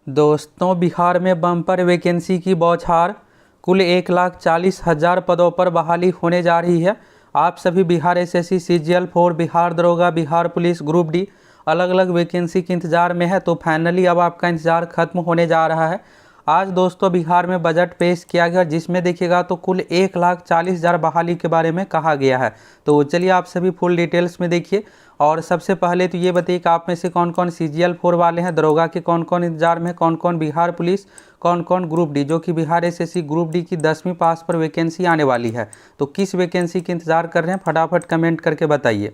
दोस्तों, बिहार में bumper vacancy की बौछार। कुल 1,40,000 पदों पर बहाली होने जा रही है। आप सभी बिहार एसएससी, सीजीएल 4, बिहार दरोगा, बिहार पुलिस, ग्रुप डी अलग अलग वैकेंसी के इंतज़ार में है। तो फाइनली अब आपका इंतज़ार खत्म होने जा रहा है। आज दोस्तों बिहार में बजट पेश किया गया, जिसमें देखिएगा तो कुल 1,40,000 बहाली के बारे में कहा गया है। तो चलिए आप सभी फुल डिटेल्स में देखिए। और सबसे पहले तो ये बताइए कि आप में से कौन कौन सीजीएल 4 वाले हैं, दरोगा के कौन कौन इंतजार में, कौन कौन बिहार पुलिस, कौन कौन ग्रुप डी, जो कि बिहार एसएससी ग्रुप डी की 10वीं पास पर वैकेंसी आने वाली है। तो किस वैकेंसी के इंतजार कर रहे हैं, फटाफट कमेंट करके बताइए।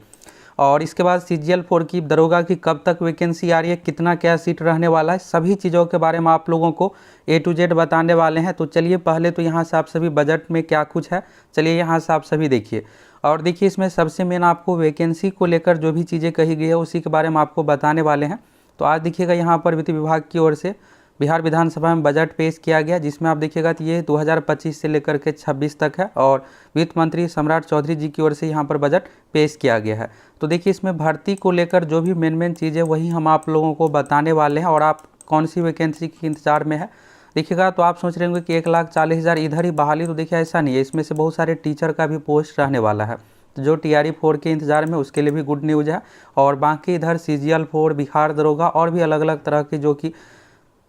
और इसके बाद सीजीएल 4 की, दरोगा की कब तक वैकेंसी आ रही है, कितना क्या सीट रहने वाला है, सभी चीज़ों के बारे में आप लोगों को A to Z बताने वाले हैं। तो चलिए पहले तो यहाँ से आप सभी बजट में क्या कुछ है, चलिए यहाँ से आप सभी देखिए। और देखिए इसमें सबसे मेन आपको वैकेंसी को लेकर जो भी चीज़ें कही गई है उसी के बारे में आपको बताने वाले हैं। तो आज देखिएगा यहाँ पर वित्त विभाग की ओर से बिहार विधानसभा में बजट पेश किया गया, जिसमें आप देखिएगा तो ये 2025 से लेकर के 26 तक है। और वित्त मंत्री सम्राट चौधरी जी की ओर से यहाँ पर बजट पेश किया गया है। तो देखिए इसमें भर्ती को लेकर जो भी मेन चीज़ें वही हम आप लोगों को बताने वाले हैं। और आप कौन सी वैकेंसी के इंतजार में है देखिएगा, तो आप सोच रहे होंगे कि 1,40,000 इधर ही बहाली। तो देखिए ऐसा नहीं है, इसमें से बहुत सारे टीचर का भी पोस्ट रहने वाला है। तो जो TRE 4 के इंतजार में उसके लिए भी गुड न्यूज़ है। और बाकी इधर CGL 4, बिहार दरोगा और भी अलग अलग तरह की जो कि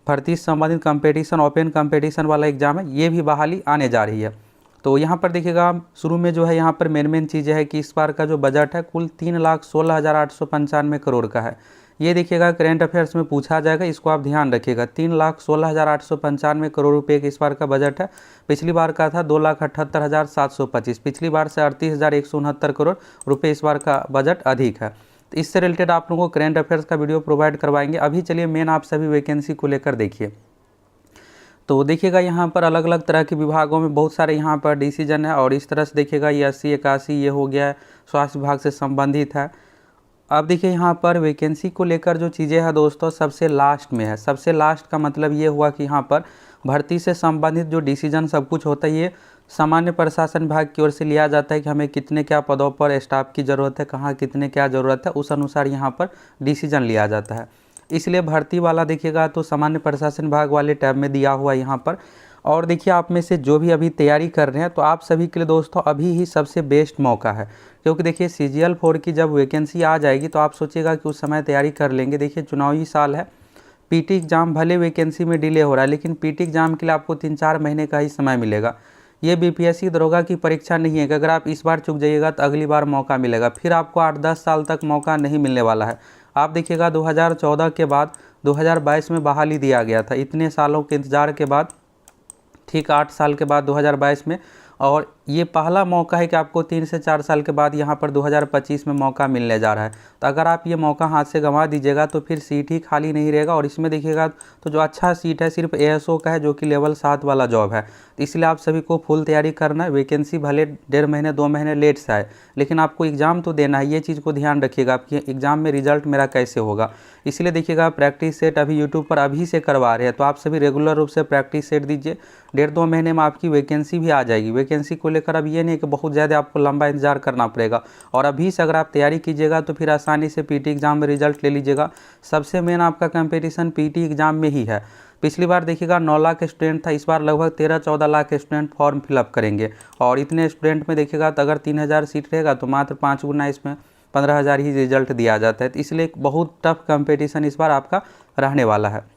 भर्ती से संबंधित कंपटीशन, ओपन कंपटीशन वाला एग्जाम है, ये भी बहाली आने जा रही है। तो यहाँ पर देखिएगा शुरू में जो है यहाँ पर मेन चीज़ है कि इस बार का जो बजट है कुल 3,16,895 करोड़ का है। ये देखिएगा करंट अफेयर्स में पूछा जाएगा, इसको आप ध्यान रखिएगा। 3,16,895 करोड़ रुपए के इस बार का बजट है। पिछली बार का था 2,78,725, पिछली बार से 38,169 करोड़ रुपए इस बार का बजट अधिक है। तो इससे रिलेटेड आप लोगों को करंट अफेयर्स का वीडियो प्रोवाइड करवाएंगे। अभी चलिए मेन आप सभी वैकेंसी को लेकर देखिए। तो देखिएगा यहाँ पर अलग अलग तरह के विभागों में बहुत सारे यहाँ पर डिसीजन है। और इस तरह से देखिएगा ये 80, 81 ये हो गया है, स्वास्थ्य विभाग से संबंधित है। अब देखिए यहाँ पर वैकेंसी को लेकर जो चीज़ें हैं दोस्तों सबसे लास्ट में है। सबसे लास्ट का मतलब ये हुआ कि यहाँ पर भर्ती से संबंधित जो डिसीजन सब कुछ होता है ये सामान्य प्रशासन विभाग की ओर से लिया जाता है कि हमें कितने क्या पदों पर स्टाफ की ज़रूरत है, कहाँ कितने क्या ज़रूरत है, उस अनुसार यहाँ पर डिसीजन लिया जाता है। इसलिए भर्ती वाला देखिएगा तो सामान्य प्रशासन विभाग वाले टैब में दिया हुआ यहाँ पर। और देखिए आप में से जो भी अभी तैयारी कर रहे हैं तो आप सभी के लिए दोस्तों अभी ही सबसे बेस्ट मौका है। क्योंकि देखिए CGL 4 की जब वैकेंसी आ जाएगी तो आप सोचिएगा कि उस समय तैयारी कर लेंगे। देखिए चुनावी साल है, PT एग्ज़ाम भले वैकेंसी में डिले हो रहा है, लेकिन PT एग्ज़ाम के लिए आपको 3-4 महीने का ही समय मिलेगा। ये BPSC दरोगा की परीक्षा नहीं है कि अगर आप इस बार चूक जाइएगा तो अगली बार मौका मिलेगा, फिर आपको 8-10 साल तक मौका नहीं मिलने वाला है। आप देखिएगा 2014 के बाद 2022 में बहाली दिया गया था, इतने सालों के इंतज़ार के बाद, ठीक 8 साल के बाद 2022 में। और ये पहला मौका है कि आपको 3 से 4 साल के बाद यहाँ पर 2025 में मौका मिलने जा रहा है। तो अगर आप ये मौका हाथ से गंवा दीजिएगा तो फिर सीट ही खाली नहीं रहेगा। और इसमें देखिएगा तो जो अच्छा सीट है सिर्फ ASO का है, जो कि लेवल 7 वाला जॉब है। तो इसलिए आप सभी को फुल तैयारी करना है। वैकेंसी भले 1.5 महीने 2 महीने लेट से आए, लेकिन आपको एग्ज़ाम तो देना है। ये चीज़ को ध्यान रखिएगा आपकी एग्ज़ाम में रिजल्ट मेरा कैसे होगा। इसलिए देखिएगा प्रैक्टिस सेट अभी यूट्यूब पर अभी से करवा रहे हैं, तो आप सभी रेगुलर रूप से प्रैक्टिस सेट दीजिए। 1.5-2 महीने में आपकी वैकेंसी भी आ जाएगी। वैकेंसी को लेकर अब ये नहीं कि बहुत ज़्यादा आपको लंबा इंतजार करना पड़ेगा। और अभी से अगर आप तैयारी कीजिएगा तो फिर आसानी से PT एग्ज़ाम में रिजल्ट ले लीजिएगा। सबसे मेन आपका कंपटीशन PT एग्ज़ाम में ही है। पिछली बार देखिएगा 9 लाख स्टूडेंट था, इस बार लगभग 13-14 लाख स्टूडेंट फॉर्म फिलअप करेंगे। और इतने स्टूडेंट में देखिएगा तो अगर 3,000 सीट रहेगा तो मात्र 5 गुना इसमें 15,000 ही रिजल्ट दिया जाता है। तो इसलिए बहुत टफ कंपटीशन इस बार आपका रहने वाला है।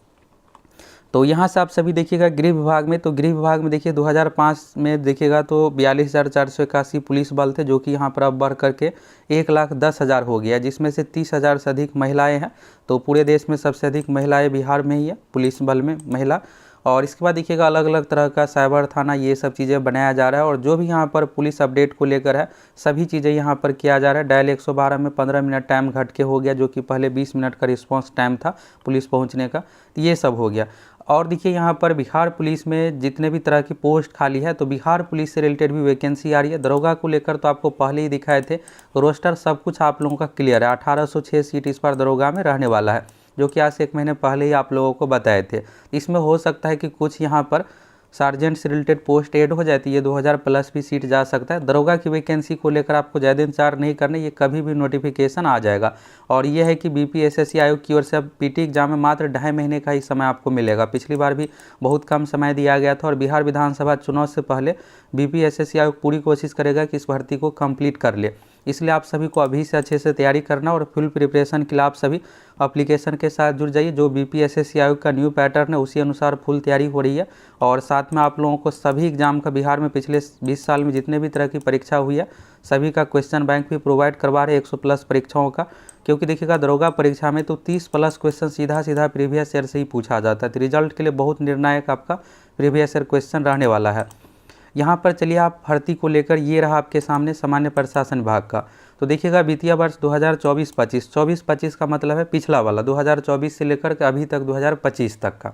तो यहाँ से आप सभी देखिएगा गृह विभाग में, तो गृह विभाग में देखिए 2005 में देखिएगा तो 42,481 पुलिस बल थे, जो कि यहाँ पर अब बढ़ करके 1,10,000 हो गया, जिसमें से 30,000 से अधिक महिलाएं हैं। तो पूरे देश में सबसे अधिक महिलाएं बिहार में ही है पुलिस बल में महिला। और इसके बाद देखिएगा अलग अलग तरह का साइबर थाना ये सब चीज़ें बनाया जा रहा है। और जो भी यहाँ पर पुलिस अपडेट को लेकर है सभी चीज़ें यहाँ पर किया जा रहा है। डायल 112 में 15 मिनट टाइम घट के हो गया, जो कि पहले 20 मिनट का रिस्पांस टाइम था पुलिस पहुँचने का, तो ये सब हो गया। और देखिए यहाँ पर बिहार पुलिस में जितने भी तरह की पोस्ट खाली है तो बिहार पुलिस से रिलेटेड भी वैकेंसी आ रही है। दरोगा को लेकर तो आपको पहले ही दिखाए थे, रोस्टर सब कुछ आप लोगों का क्लियर है। 1806 सीट इस बार दरोगा में रहने वाला है, जो कि आज से 1 महीने पहले ही आप लोगों को बताए थे। इसमें हो सकता है कि कुछ यहाँ पर सार्जेंट से रिलेटेड पोस्ट ऐड हो जाती है, ये 2000 प्लस भी सीट जा सकता है। दरोगा की वैकेंसी को लेकर आपको ज़्यादा इंतजार नहीं करना, ये कभी भी नोटिफिकेशन आ जाएगा। और ये है कि बीपीएसएससी आयोग की ओर से अब पीटी एग्जाम में मात्र 2.5 महीने का ही समय आपको मिलेगा। पिछली बार भी बहुत कम समय दिया गया था और बिहार विधानसभा चुनाव से पहले बीपीएसएससी आयोग पूरी कोशिश करेगा कि इस भर्ती को कंप्लीट कर ले। इसलिए आप सभी को अभी से अच्छे से तैयारी करना और फुल प्रिपरेशन के लिए आप सभी एप्लीकेशन के साथ जुड़ जाइए। जो बीपीएसएससी आयोग का न्यू पैटर्न है उसी अनुसार फुल तैयारी हो रही है। और साथ में आप लोगों को सभी एग्जाम का बिहार में पिछले 20 साल में जितने भी तरह की परीक्षा हुई है सभी का क्वेश्चन बैंक भी प्रोवाइड करवा रहे हैं 100 प्लस परीक्षाओं का। क्योंकि देखिएगा दरोगा परीक्षा में तो 30 प्लस क्वेश्चन सीधा प्रीवियस ईयर से ही पूछा जाता है, तो रिजल्ट के लिए बहुत निर्णायक आपका प्रीवियस ईयर क्वेश्चन रहने वाला है। यहाँ पर चलिए आप भर्ती को लेकर, ये रहा आपके सामने सामान्य प्रशासन विभाग का। तो देखिएगा वित्तीय वर्ष 2024-25, 24-25 का मतलब है पिछला वाला 2024 से लेकर के अभी तक 2025 तक का।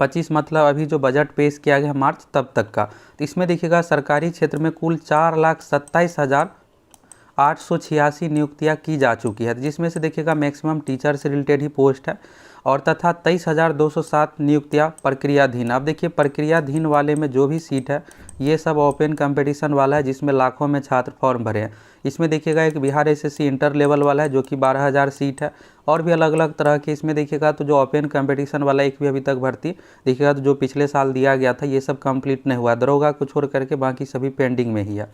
25 मतलब अभी जो बजट पेश किया गया मार्च तब तक का। तो इसमें देखिएगा सरकारी क्षेत्र में कुल 4,27,886 नियुक्तियां की जा चुकी है, जिसमें से देखिएगा मैक्सिमम टीचर से रिलेटेड ही पोस्ट है और तथा 23,207 नियुक्तियां प्रक्रियाधीन। अब देखिए प्रक्रियाधीन वाले में जो भी सीट है ये सब ओपन कंपटीशन वाला है, जिसमें लाखों में छात्र फॉर्म भरे हैं। इसमें देखिएगा एक बिहार एसएससी इंटर लेवल वाला है जो कि 12,000 सीट है और भी अलग अलग तरह के इसमें देखिएगा। तो जो ओपन कंपटीशन वाला एक भी अभी तक भर्ती देखिएगा तो जो पिछले साल दिया गया था ये सब कंप्लीट नहीं हुआ, दरोगा को छोड़ करके बाकी सभी पेंडिंग में ही है।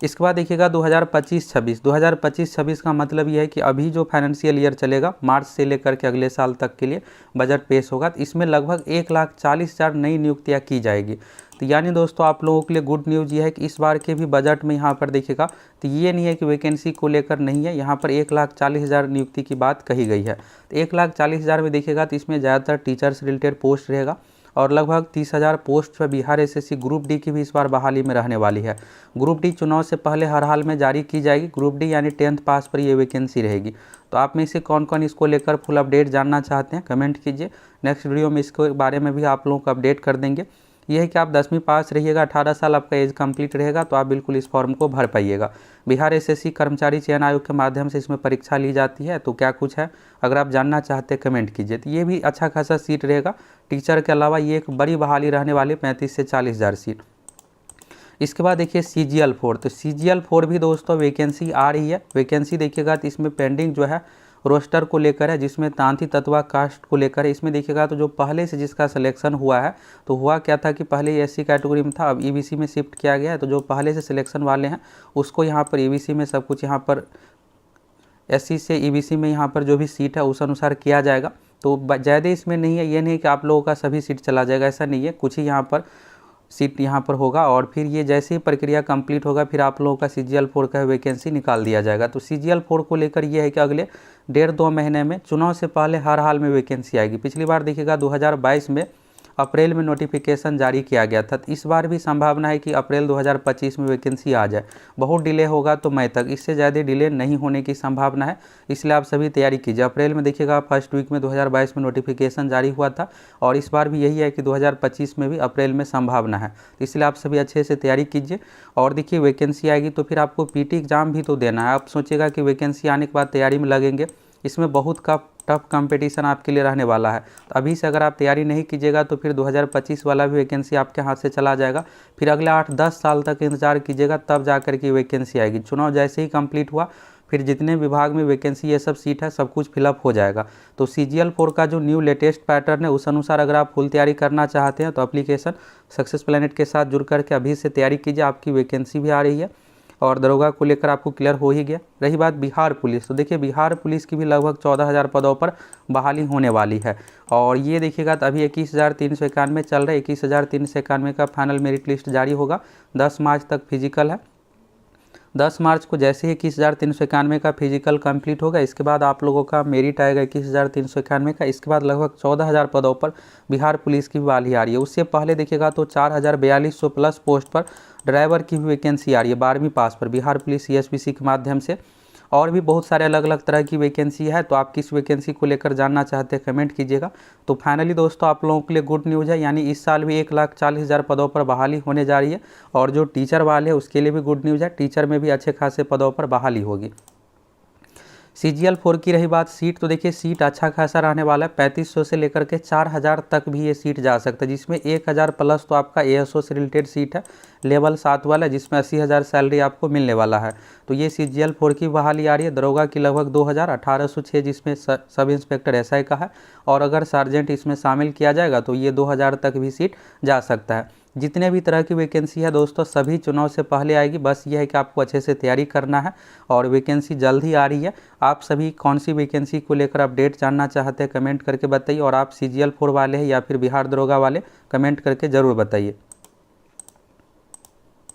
इसके बाद देखिएगा 2025-26 का मतलब ये है कि अभी जो फाइनेंशियल ईयर चलेगा मार्च से लेकर के अगले साल तक के लिए बजट पेश होगा, तो इसमें लगभग 1,40,000 नई नियुक्तियां की जाएगी। तो यानी दोस्तों आप लोगों के लिए गुड न्यूज़ ये है कि इस बार के भी बजट में यहाँ पर देखिएगा तो ये नहीं है कि वैकेंसी को लेकर नहीं है, यहाँ पर 1,40,000 नियुक्ति की बात कही गई है। तो 1,40,000 में देखिएगा तो इसमें ज़्यादातर टीचर से रिलेटेड पोस्ट रहेगा और लगभग 30,000 पोस्ट पर बिहार एसएससी ग्रुप डी की भी इस बार बहाली में रहने वाली है। ग्रुप डी चुनाव से पहले हर हाल में जारी की जाएगी। ग्रुप डी यानी 10th पास पर ये वैकेंसी रहेगी। तो आप में से कौन कौन इसको लेकर फुल अपडेट जानना चाहते हैं कमेंट कीजिए, नेक्स्ट वीडियो में इसके बारे में भी आप लोगों को अपडेट कर देंगे। यह है कि आप 10वीं पास रहिएगा, 18 साल आपका एज कंप्लीट रहेगा तो आप बिल्कुल इस फॉर्म को भर पाइएगा। बिहार एसएससी कर्मचारी चयन आयोग के माध्यम से इसमें परीक्षा ली जाती है। तो क्या कुछ है अगर आप जानना चाहते हैं कमेंट कीजिए। तो ये भी अच्छा खासा सीट रहेगा, टीचर के अलावा ये एक बड़ी बहाली रहने वाली 35 से 40,000 सीट। इसके बाद देखिए CGL-4, तो CGL-4 भी दोस्तों वैकेंसी आ रही है। वैकेंसी देखिएगा तो इसमें पेंडिंग जो है रोस्टर को लेकर है, जिसमें तांती तत्वा कास्ट को लेकर है। इसमें देखिएगा तो जो पहले से जिसका सिलेक्शन हुआ है तो हुआ क्या था कि पहले एससी कैटेगरी में था, अब ईबीसी में शिफ्ट किया गया है। तो जो पहले से सिलेक्शन वाले हैं उसको यहाँ पर ईबीसी में सब कुछ यहाँ पर एससी से ईबीसी में यहाँ पर जो भी सीट है उस अनुसार किया जाएगा। तो ज़्यादा इसमें नहीं है, ये नहीं कि आप लोगों का सभी सीट चला जाएगा, ऐसा नहीं है, कुछ ही यहाँ पर सीट यहाँ पर होगा और फिर ये जैसे ही प्रक्रिया कंप्लीट होगा फिर आप लोगों का CGL-4 का वैकेंसी निकाल दिया जाएगा। तो CGL-4 को लेकर ये है कि अगले 1.5-2 महीने में चुनाव से पहले हर हाल में वैकेंसी आएगी। पिछली बार देखिएगा 2022 में अप्रैल में नोटिफिकेशन जारी किया गया था। इस बार भी संभावना है कि अप्रैल 2025 में वैकेंसी आ जाए। बहुत डिले होगा तो मई तक, इससे ज़्यादा डिले नहीं होने की संभावना है, इसलिए आप सभी तैयारी कीजिए। अप्रैल में देखिएगा फर्स्ट वीक में 2022 में नोटिफिकेशन जारी हुआ था और इस बार भी यही है कि 2025 में भी अप्रैल में संभावना है, इसलिए आप सभी अच्छे से तैयारी कीजिए। और देखिए वैकेंसी आएगी तो फिर आपको PT एग्ज़ाम भी तो देना है। आप सोचिएगा कि वैकेंसी आने के बाद तैयारी में लगेंगे, इसमें बहुत का टफ कंपटीशन आपके लिए रहने वाला है। तो अभी से अगर आप तैयारी नहीं कीजिएगा तो फिर 2025 वाला भी वैकेंसी आपके हाथ से चला जाएगा। फिर अगले 8-10 साल तक इंतजार कीजिएगा तब जा कर के वैकेंसी आएगी। चुनाव जैसे ही कंप्लीट हुआ फिर जितने विभाग में वैकेंसी ये सब सीट है सब कुछ फिलअप हो जाएगा। तो CGL-4 का जो न्यू लेटेस्ट पैटर्न है उस अनुसार अगर आप फुल तैयारी करना चाहते हैं तो एप्लीकेशन सक्सेस प्लैनेट के साथ जुड़ करके अभी से तैयारी कीजिए। आपकी वैकेंसी भी आ रही है और दरोगा को लेकर आपको क्लियर हो ही गया। रही बात बिहार पुलिस, तो देखिए बिहार पुलिस की भी लगभग 14,000 पदों पर बहाली होने वाली है और ये देखिएगा तो अभी 21,391 चल रहा है। 21,391 का फाइनल मेरिट लिस्ट जारी होगा। 10 मार्च तक फिजिकल है। 10 मार्च को जैसे ही 21,391 का फिजिकल कंप्लीट होगा इसके बाद आप लोगों का मेरिट आएगा 21,391 का। इसके बाद लगभग 14,000 पदों पर बिहार पुलिस की बहाली आ रही है। उससे पहले देखिएगा तो 4,4200 प्लस पोस्ट पर ड्राइवर की भी वैकेंसी आ रही है 12वीं पास पर बिहार पुलिस CSBC के माध्यम से। और भी बहुत सारे अलग अलग तरह की वैकेंसी है। तो आप किस वैकेंसी को लेकर जानना चाहते हैं कमेंट कीजिएगा। तो फाइनली दोस्तों आप लोगों के लिए गुड न्यूज़ है, यानी इस साल भी 1,40,000 पदों पर बहाली होने जा रही है और जो टीचर वाले हैं उसके लिए भी गुड न्यूज़ है, टीचर में भी अच्छे खासे पदों पर बहाली होगी। CGL 4 की रही बात सीट, तो देखिए सीट अच्छा खासा रहने वाला है। 3500 से लेकर के 4000 तक भी ये सीट जा सकता है, जिसमें 1000 प्लस तो आपका ASO से रिलेटेड सीट है, लेवल 7 वाला, जिसमें 80,000 सैलरी आपको मिलने वाला है। तो ये CGL 4 की बहाली आ रही है। दरोगा की लगभग 2000, 1806 जिसमें सब इंस्पेक्टर SI का है, और अगर सार्जेंट इसमें शामिल किया जाएगा तो ये 2000 तक भी सीट जा सकता है। जितने भी तरह की वैकेंसी है दोस्तों, सभी चुनाव से पहले आएगी। बस ये है कि आपको अच्छे से तैयारी करना है, और वैकेंसी जल्द ही आ रही है। आप सभी कौन सी वैकेंसी को लेकर अपडेट जानना चाहते हैं कमेंट करके बताइए, और आप CGL 4 वाले हैं या फिर बिहार दरोगा वाले, कमेंट करके ज़रूर बताइए।